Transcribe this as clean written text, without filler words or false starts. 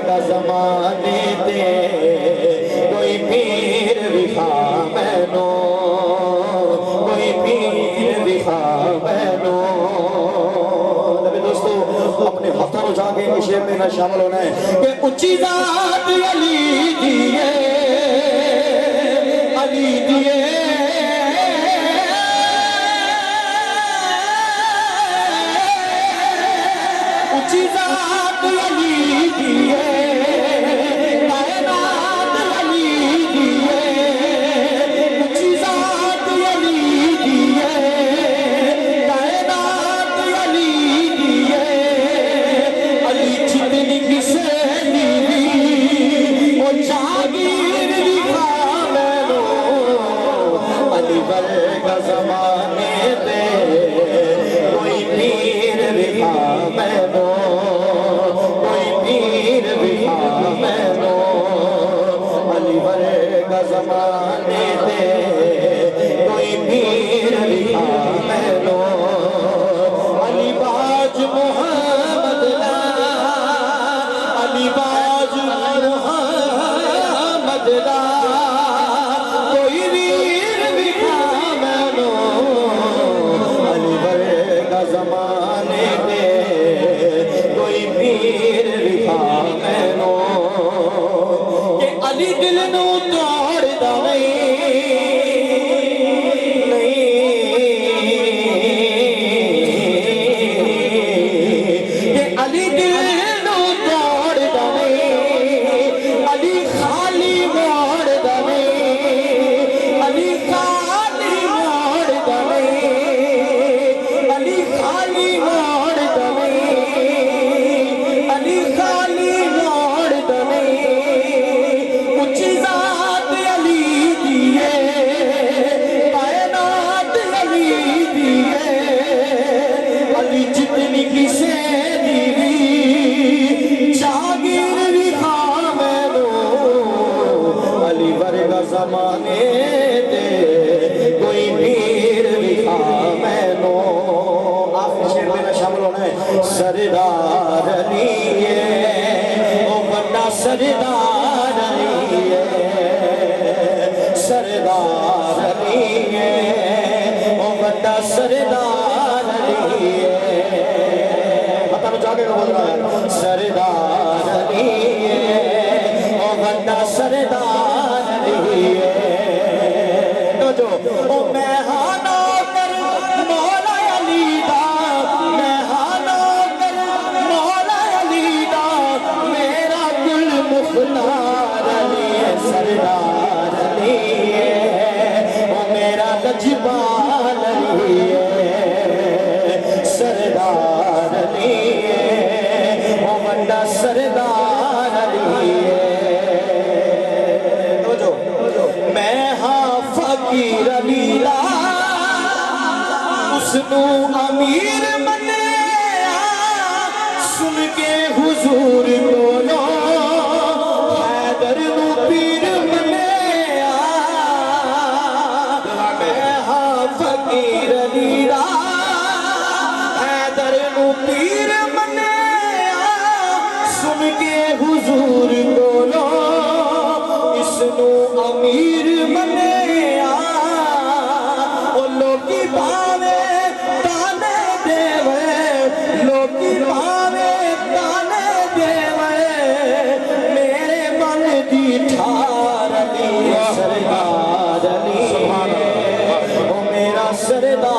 کا زمانے دے کوئی پیر وکھا مینو کوئی پیر وکھا مینو نبی دوستو اپنے ہاتھوں اٹھا کے اس شعر میں نہ شامل ہونا ہے کہ اچھی ذات علی دیے علی دیے اچھی ذات علی دیے کائنات علی دیے اچھی ذات علی دیے کائنات علی دیے علی جتنی کسے دیوی وہ جاگیر دکھا مینو علی ورگا زمانے دے کوئی پیر دکھا مینو کوئی پیر دکھا مینو علی ورگا زمانے دے کوئی پیر دکھا مینو علی باج محمد لا علی باج محمد لا کوئی ویر دکھا مینو علی ورگا زمانے دے کوئی پیر دکھا مینو کہ علی دل نو توڑ دا کہ علی دل نو توڑ دا علی خالی موڑ دا علی خالی موڑ دا علی خالی موڑ دا علی خالی موڑ دا اچھی ذات علی دیے کائنات علی دیے علی جتنی کسے دیوی جاگیر دکھا مینو علی ورگا زمانے دے کوئی پیر دکھا مینو آخری شعر میں نہ شامل ہونا ہے سردار علی ہے او بندہ سردار علی ہے سردار علی ہے او بندہ سردار علی ہے پتہ میں جا کے بول رہا ہے سردار علی ہے او بندہ سردار علی ہے تو جو او میں ہانا کر مولا علی دا میں ہانا کر مولا علی دا میرا دل مختار علی ہے سردار علی ہے او میرا لجپال علی ہے سردار علی ہے او بندہ سردار علی ہے تو جو میں ہاں فقیر علی دا اس نو امیر منیا سن کے حضور بولو حیدر نو پیر منیا میں ہاں فقیر علی دا حیدر نو پیر منیا سن کے حضور بولو اس نو امیر منیا او لوکی پاوے تانے دیوے لوکی پاوے تانے دیوے میرے من دی ٹھار علی سردار علی او میرا سردار